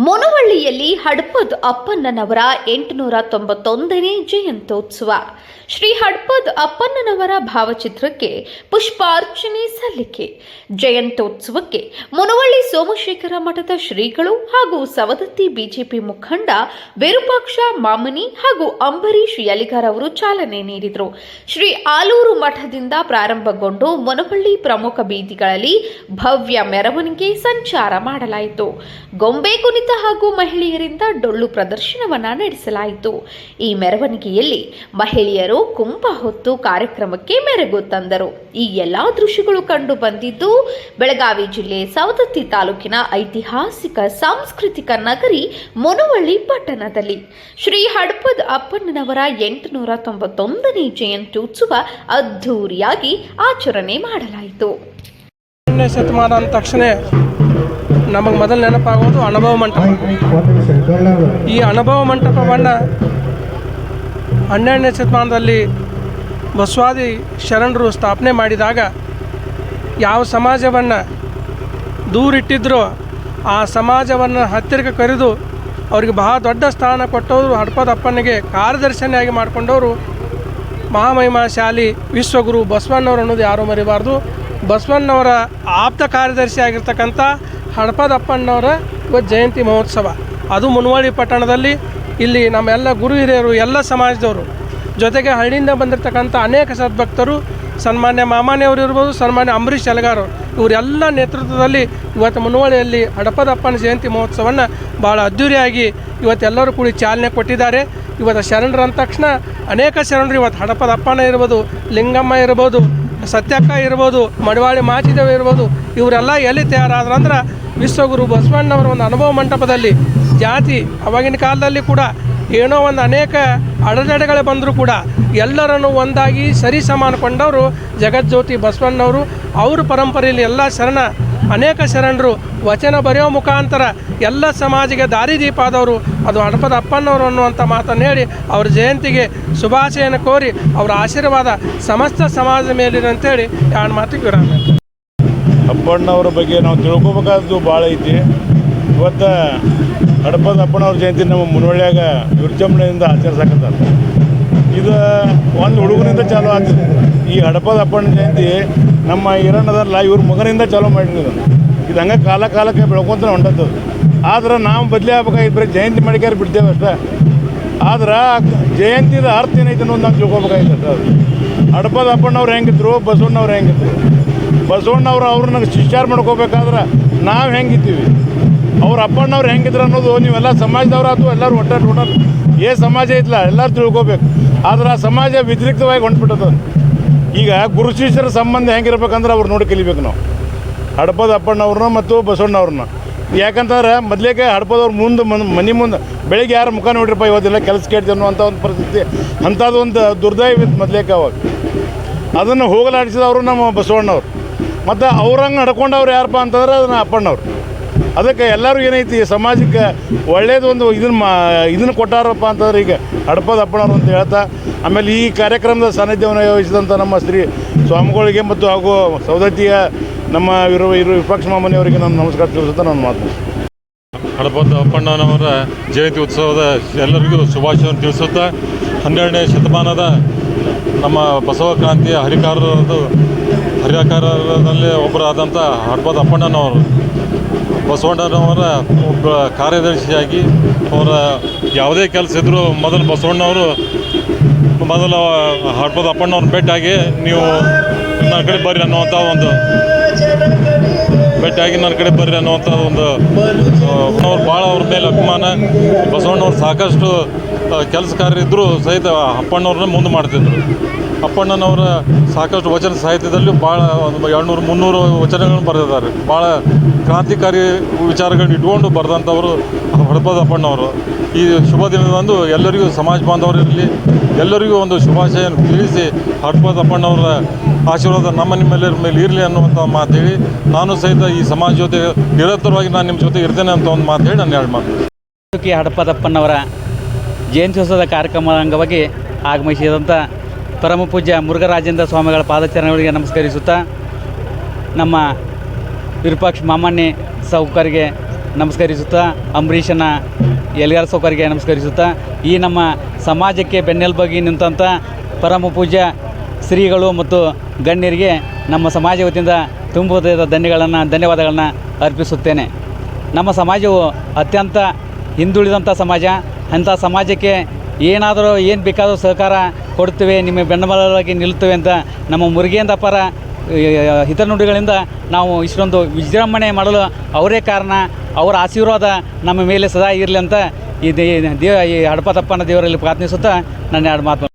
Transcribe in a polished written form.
ಮುನವಳ್ಳಿಯಲ್ಲಿ ಹಡಪದ್ ಅಪ್ಪಣ್ಣನವರ 891ನೇ ಜಯಂತ್ಯೋತ್ಸವ. ಶ್ರೀ ಹಡಪದ್ ಅಪ್ಪಣ್ಣನವರ ಭಾವಚಿತ್ರಕ್ಕೆ ಪುಷ್ಪಾರ್ಚನೆ ಸಲ್ಲಿಕೆ. ಜಯಂತ್ಯೋತ್ಸವಕ್ಕೆ ಮುನವಳ್ಳಿ ಸೋಮಶೇಖರ ಮಠದ ಶ್ರೀಗಳು ಹಾಗೂ ಸವದತ್ತಿ ಬಿಜೆಪಿ ಮುಖಂಡ ವಿರೂಪಾಕ್ಷ ಮಾಮನಿ ಹಾಗೂ ಅಂಬರೀಶ್ ಯಲಿಗಾರ್ ಅವರು ಚಾಲನೆ ನೀಡಿದರು. ಶ್ರೀ ಆಲೂರು ಮಠದಿಂದ ಪ್ರಾರಂಭಗೊಂಡು ಮುನವಳ್ಳಿ ಪ್ರಮುಖ ಬೀದಿಗಳಲ್ಲಿ ಭವ್ಯ ಮೆರವಣಿಗೆ ಸಂಚಾರ ಮಾಡಲಾಯಿತು. ಗೊಂಬೆ ಕುಣಿತ ಹಾಗೂ ಮಹಿಳೆಯರಿಂದ ಡೊಳ್ಳು ಪ್ರದರ್ಶನವನ್ನ ನಡೆಸಲಾಯಿತು. ಈ ಮೆರವಣಿಗೆಯಲ್ಲಿ ಮಹಿಳೆಯರು ಕುಂಭ ಹೊತ್ತು ಕಾರ್ಯಕ್ರಮಕ್ಕೆ ಮೆರುಗು ತಂದರು. ಈ ಎಲ್ಲಾ ದೃಶ್ಯಗಳು ಕಂಡು ಬಂದಿದ್ದು ಬೆಳಗಾವಿ ಜಿಲ್ಲೆ ಸವದತ್ತಿ ತಾಲೂಕಿನ ಐತಿಹಾಸಿಕ ಸಾಂಸ್ಕೃತಿಕ ನಗರಿ ಮುನವಳ್ಳಿ ಪಟ್ಟಣದಲ್ಲಿ. ಶ್ರೀ ಹಡಪದ್ ಅಪ್ಪಣ್ಣನವರ 891ನೇ ಜಯಂತ್ಯೋತ್ಸವ ಅದ್ಧೂರಿಯಾಗಿ ಆಚರಣೆ ಮಾಡಲಾಯಿತು. ಶತಮಾನ ಅಂದ ತಕ್ಷಣ ನಮಗೆ ಮೊದಲು ನೆನಪಾಗೋದು ಅನುಭವ ಮಂಟಪ. ಈ ಅನುಭವ ಮಂಟಪವನ್ನು 12ನೇ ಶತಮಾನದಲ್ಲಿ ಬಸವಾದಿ ಶರಣರು ಸ್ಥಾಪನೆ ಮಾಡಿದಾಗ ಯಾವ ಸಮಾಜವನ್ನು ದೂರಿಟ್ಟಿದ್ರೋ ಆ ಸಮಾಜವನ್ನು ಹತ್ತಿರಕ್ಕೆ ಕರೆದು ಅವರಿಗೆ ಬಹಳ ದೊಡ್ಡ ಸ್ಥಾನ ಕೊಟ್ಟವರು ಹಡಪದ ಅಪ್ಪನಿಗೆ ಕಾರ್ಯದರ್ಶಿಯಾಗಿ ಮಾಡಿಕೊಂಡವರು ಮಹಾಮಹಿಮಾಶಾಲಿ ವಿಶ್ವಗುರು ಬಸವಣ್ಣವರು ಅನ್ನೋದು ಯಾರೂ ಮರಿಬಾರ್ದು. ಬಸವಣ್ಣವರ ಆಪ್ತ ಕಾರ್ಯದರ್ಶಿ ಆಗಿರ್ತಕ್ಕಂಥ ಹಡಪದ ಅಪ್ಪಣ್ಣವರ ಇವತ್ತು ಜಯಂತಿ ಮಹೋತ್ಸವ. ಅದು ಮುನವಳ್ಳಿ ಪಟ್ಟಣದಲ್ಲಿ ಇಲ್ಲಿ ನಮ್ಮೆಲ್ಲ ಗುರು ಹಿರಿಯರು ಎಲ್ಲ ಸಮಾಜದವರು ಜೊತೆಗೆ ಹಳ್ಳಿಯಿಂದ ಬಂದಿರತಕ್ಕಂಥ ಅನೇಕ ಸದ್ಭಕ್ತರು, ಸನ್ಮಾನ್ಯ ಮಾಮಾನಿಯವರು ಇರ್ಬೋದು, ಸನ್ಮಾನ್ಯ ಅಂಬರೀಶ್ ಯಲಿಗಾರ್ ಇವರೆಲ್ಲ ನೇತೃತ್ವದಲ್ಲಿ ಇವತ್ತು ಮುನವಳ್ಳಿಯಲ್ಲಿ ಹಡಪದ ಅಪ್ಪನ ಜಯಂತಿ ಮಹೋತ್ಸವವನ್ನು ಭಾಳ ಅದ್ಧೂರಿಯಾಗಿ ಇವತ್ತೆಲ್ಲರೂ ಕೂಡಿ ಚಾಲನೆ ಕೊಟ್ಟಿದ್ದಾರೆ. ಇವತ್ತು ಶರಣರು ಅಂದ ತಕ್ಷಣ ಅನೇಕ ಶರಣರು ಇವತ್ತು ಹಡಪದ ಅಪ್ಪನ ಇರ್ಬೋದು, ಲಿಂಗಮ್ಮ ಇರ್ಬೋದು, ಸತ್ಯಕ್ಕ ಇರ್ಬೋದು, ಮಡಿವಾಳಿ ಮಾಚಿದೇವ ಇರ್ಬೋದು, ಇವರೆಲ್ಲ ಎಲ್ಲಿ ತಯಾರಾದ್ರಂದ್ರೆ ವಿಶ್ವಗುರು ಬಸವಣ್ಣವರ ಒಂದು ಅನುಭವ ಮಂಟಪದಲ್ಲಿ. ಜಾತಿ ಅವಾಗಿನ ಕಾಲದಲ್ಲಿ ಕೂಡ ಏನೋ ಒಂದು ಅನೇಕ ಅಡೆತಡೆಗಳೇ ಬಂದರೂ ಕೂಡ ಎಲ್ಲರನ್ನು ಒಂದಾಗಿ ಸರಿ ಸಮಾನಕೊಂಡವರು ಜಗಜ್ಯೋತಿ ಬಸವಣ್ಣವರು. ಅವ್ರ ಪರಂಪರೆಯಲ್ಲಿ ಎಲ್ಲ ಅನೇಕ ಶರಣರು ವಚನ ಬರೆಯೋ ಮುಖಾಂತರ ಎಲ್ಲ ಸಮಾಜಿಗೆ ದಾರಿದೀಪ ಆದವರು ಅದು ಹಡಪದ ಅಪ್ಪಣ್ಣವರು ಅನ್ನುವಂಥ ಮಾತನ್ನು ಹೇಳಿ ಅವ್ರ ಜಯಂತಿಗೆ ಶುಭಾಶಯನ ಕೋರಿ ಅವರ ಆಶೀರ್ವಾದ ಸಮಸ್ತ ಸಮಾಜದ ಮೇಲಿದೆ ಅಂತೇಳಿ ಎರಡು ಮಾತಿಗೆ ವಿರಾಮ. ಅಪ್ಪಣ್ಣವ್ರ ಬಗ್ಗೆ ನಾವು ತಿಳ್ಕೊಬೇಕಾದ್ದು ಭಾಳ ಐತಿ. ಇವತ್ತು ಹಡಪದ ಅಪ್ಪಣ್ಣವ್ರ ಜಯಂತಿ ನಮ್ಮ ಮುನವಳ್ಳಿಯಾಗ ವಿಜೃಂಭಣೆಯಿಂದ ಆಚರಿಸಕತ್ತಾರೆ. ಇದು ಒಂದು ಹುಡುಗನಿಂದ ಚಾಲೂ ಆಗ್ತದೆ. ಈ ಹಡಪದ ಅಪ್ಪಣ್ಣ ಜಯಂತಿ ನಮ್ಮ ಹಿರಣ್ಣದಲ್ಲ ಇವ್ರ ಮಗನಿಂದ ಚಾಲೂ ಮಾಡಿದ್ರು. ಇದು ಹಂಗೆ ಕಾಲಕ್ಕೆ ಬೆಳ್ಕೊತಾನೆ ಹೊಂಟದ್ದು. ಆದ್ರೆ ನಾವು ಬದಲಿ ಆಗ್ಬೇಕಾಗಿತ್ತು, ಬರೀ ಜಯಂತಿ ಮಾಡಿಕ್ಯಾರ ಬಿಡ್ತೇವೆ ಅಷ್ಟೇ. ಆದ್ರೆ ಜಯಂತಿದ ಅರ್ಥ ಏನೈತೆ ಅನ್ನೋದು ನಾವು ತಿಳ್ಕೊಬೇಕಾಗಿತ್ತು ಅಷ್ಟೇ. ಅದು ಹಡಪದ ಅಪ್ಪಣ್ಣವ್ರು ಹೆಂಗಿದ್ರು, ಬಸವಣ್ಣವ್ರು ಹೆಂಗಿದ್ರು, ಬಸವಣ್ಣವ್ರು ಅವ್ರನ್ನ ಶಿಷ್ಯಾರ ಮಾಡ್ಕೋಬೇಕಾದ್ರೆ ನಾವು ಹೆಂಗಿದ್ದೀವಿ, ಅವ್ರ ಅಪ್ಪಣ್ಣವ್ರು ಹೆಂಗಿದ್ರು ಅನ್ನೋದು ನೀವೆಲ್ಲ ಸಮಾಜದವ್ರಾದ್ರು ಎಲ್ಲರೂ ಒಟ್ಟಾರೆ ಸಮಾಜ ಐತಲ್ಲ ಎಲ್ಲರೂ ತಿಳ್ಕೊಬೇಕು. ಆದ್ರೆ ಆ ಸಮಾಜ ವ್ಯತಿರಿಕ್ತವಾಗಿ ಹೊಂಟ್ಬಿಟ್ಟದ. ಈಗ ಗುರು ಶಿಷ್ಯರ ಸಂಬಂಧ ಹೆಂಗಿರ್ಬೇಕಂದ್ರೆ ಅವ್ರು ನೋಡಿ ಕಲಿಬೇಕು ನಾವು, ಹಡಪದ ಅಪ್ಪಣ್ಣವ್ರನ್ನ ಮತ್ತು ಬಸವಣ್ಣವ್ರನ್ನ. ಯಾಕಂತಂದ್ರೆ ಮೊದಲೇಗೆ ಹಡಪದವ್ರು ಮನೆ ಮುಂದೆ ಬೆಳಿಗ್ಗೆ ಯಾರು ಮುಖ ನೋಡ್ರಿಪ್ಪ ಇವತ್ತೆಲ್ಲ ಕೆಲಸ ಕೇಳ್ತೀವಿ ಅನ್ನೋಂಥ ಒಂದು ಪರಿಸ್ಥಿತಿ, ಅಂಥದ್ದು ಒಂದು ದುರ್ದೈವಿತ್ತು ಮೊದಲೇಗೆ. ಅವಾಗ ಅದನ್ನು ಹೋಗಲಾಡಿಸಿದವರು ನಮ್ಮ ಬಸವಣ್ಣವ್ರು. ಮತ್ತು ಅವ್ರಂಗೆ ನಡ್ಕೊಂಡವ್ರು ಯಾರಪ್ಪ ಅಂತಂದ್ರೆ ಅದನ್ನು ಅಪ್ಪಣ್ಣವ್ರು. ಅದಕ್ಕೆ ಎಲ್ಲರೂ ಏನೈತಿ ಸಮಾಜಕ್ಕೆ ಒಳ್ಳೇದು ಒಂದು ಇದನ್ನು ಕೊಟ್ಟಾರಪ್ಪ ಅಂತಂದ್ರೆ ಈಗ ಹಡಪದ ಅಪ್ಪಣ್ಣವ್ರು ಅಂತ ಹೇಳ್ತಾ, ಆಮೇಲೆ ಈ ಕಾರ್ಯಕ್ರಮದ ಸಾನ್ನಿಧ್ಯವನ್ನು ವಹಿಸಿದಂಥ ನಮ್ಮ ಶ್ರೀ ಸ್ವಾಮಿಗಳಿಗೆ ಮತ್ತು ಹಾಗೂ ಸವದತ್ತಿಯ ನಮ್ಮ ವಿರೂಪಾಕ್ಷ ಮಾಮನಿಯವರಿಗೆ ನಾನು ನಮಸ್ಕಾರ ತಿಳಿಸುತ್ತಾ ನನ್ನ ಮಾತು. ಹಡಪದ ಅಪ್ಪಣ್ಣನವರ ಜಯಂತಿ ಉತ್ಸವದ ಎಲ್ಲರಿಗೂ ಶುಭಾಶಯವನ್ನು ತಿಳಿಸುತ್ತಾ, 12ನೇ ಶತಮಾನದ ನಮ್ಮ ಬಸವ ಕ್ರಾಂತಿಯ ಹರಿಕಾರರಲ್ಲಿ ಒಬ್ಬರಾದಂಥ ಹಡಪದ ಅಪ್ಪಣ್ಣನವರು ಬಸವಣ್ಣನವರ ಒಬ್ಬ ಕಾರ್ಯದರ್ಶಿಯಾಗಿ ಅವರ ಯಾವುದೇ ಕೆಲಸ ಇದ್ದರೂ ಮೊದಲು ಬಸವಣ್ಣವರು ಹಡಪದ ಅಪ್ಪಣ್ಣವ್ರನ್ನ ಭೇಟಿಯಾಗಿ ನೀವು ನನ್ನ ಕಡೆ ಬರ್ರಿ ಅನ್ನುವಂಥ ಒಂದು ಅವ್ರು ಭಾಳ ಅವ್ರ ಮೇಲೆ ಅಭಿಮಾನ. ಬಸವಣ್ಣವ್ರು ಸಾಕಷ್ಟು ಕೆಲಸ ಕಾರ್ಯ ಇದ್ದರೂ ಸಹಿತ ಅಪ್ಪಣ್ಣವ್ರನ್ನ ಮುಂದೆ ಮಾಡ್ತಿದ್ರು. ಅಪ್ಪಣ್ಣನವರ ಸಾಕಷ್ಟು ವಚನ ಸಾಹಿತ್ಯದಲ್ಲಿ ಭಾಳ 200-300 ವಚನಗಳನ್ನು ಬರೆದಿದ್ದಾರೆ. ಭಾಳ ಕ್ರಾಂತಿಕಾರಿ ವಿಚಾರಗಳನ್ನ ಇಟ್ಕೊಂಡು ಬರೆದಂಥವರು ಹಡಪದ ಅಪ್ಪಣ್ಣವರು. ಈ ಶುಭ ದಿನದಂದು ಎಲ್ಲರಿಗೂ ಸಮಾಜ ಬಾಂಧವರಿರಲಿ, ಎಲ್ಲರಿಗೂ ಒಂದು ಶುಭಾಶಯನ್ನು ತಿಳಿಸಿ ಹಡಪದ ಅಪ್ಪಣ್ಣವರ ಆಶೀರ್ವಾದ ನಿಮ್ಮೆಲ್ಲರ ಮೇಲೆ ಇರಲಿ ಅನ್ನುವಂಥ ಮಾತು ಹೇಳಿ, ನಾನು ಸಹಿತ ಈ ಸಮಾಜ ಜೊತೆ ನಿರಂತರವಾಗಿ ನಾನು ನಿಮ್ಮ ಜೊತೆ ಇರ್ತೇನೆ ಅಂತ ಒಂದು ಮಾತು ಹೇಳಿ ನಾನು ಎರಡು ಮಾತು. ಹಡಪದಪ್ಪನವರ ಜಯಂತ್ಯೋತ್ಸವದ ಕಾರ್ಯಕ್ರಮದ ಅಂಗವಾಗಿ ಆಗಮಿಸಿದಂಥ ಪರಮ ಪೂಜ್ಯ ಮುರುಘರಾಜೇಂದ್ರ ಸ್ವಾಮಿಗಳ ಪಾದಚರಣೆಗಳಿಗೆ ನಮಸ್ಕರಿಸುತ್ತಾ, ನಮ್ಮ ವಿರೂಪಾಕ್ಷ ಮಾಮಣ್ಣಿ ಸಾಹುಕಾರಿಗೆ ನಮಸ್ಕರಿಸುತ್ತಾ, ಅಂಬರೀಷನ ಎಲ್ಗಾರ ಸೌಕರ್ಯಗೆ ನಮಸ್ಕರಿಸುತ್ತಾ, ಈ ನಮ್ಮ ಸಮಾಜಕ್ಕೆ ಬೆನ್ನೆಲುಬಾಗಿ ನಿಂತಂಥ ಪರಮ ಪೂಜ್ಯ ಶ್ರೀಗಳು ಮತ್ತು ಗಣ್ಯರಿಗೆ ನಮ್ಮ ಸಮಾಜ ವತಿಯಿಂದ ತುಂಬ ಧನ್ಯವಾದಗಳನ್ನು ಅರ್ಪಿಸುತ್ತೇನೆ. ನಮ್ಮ ಸಮಾಜವು ಅತ್ಯಂತ ಹಿಂದುಳಿದಂಥ ಸಮಾಜ. ಅಂಥ ಸಮಾಜಕ್ಕೆ ಏನಾದರೂ ಏನು ಬೇಕಾದರೂ ಸಹಕಾರ ಕೊಡ್ತೇವೆ, ನಿಮ್ಮ ಬೆನ್ನೆಲುಬಾಗಿ ನಿಲ್ಲುತ್ತೇವೆ ಅಂತ ನಮ್ಮ ಮುರುಗೇಂದ್ರಪ್ಪರ ಹಿತನುಡಿಗಳಿಂದ ನಾವು ಇಷ್ಟೊಂದು ವಿಜೃಂಭಣೆ ಮಾಡಲು ಅವರೇ ಕಾರಣ. ಅವರ ಆಶೀರ್ವಾದ ನಮ್ಮ ಮೇಲೆ ಸದಾ ಇರಲಿ ಅಂತ ಈ ಹಡಪದಪ್ಪನ ದೇವರಲ್ಲಿ ಪ್ರಾರ್ಥಿಸುತ್ತಾ ನನ್ನ ಎರಡು ಮಾತು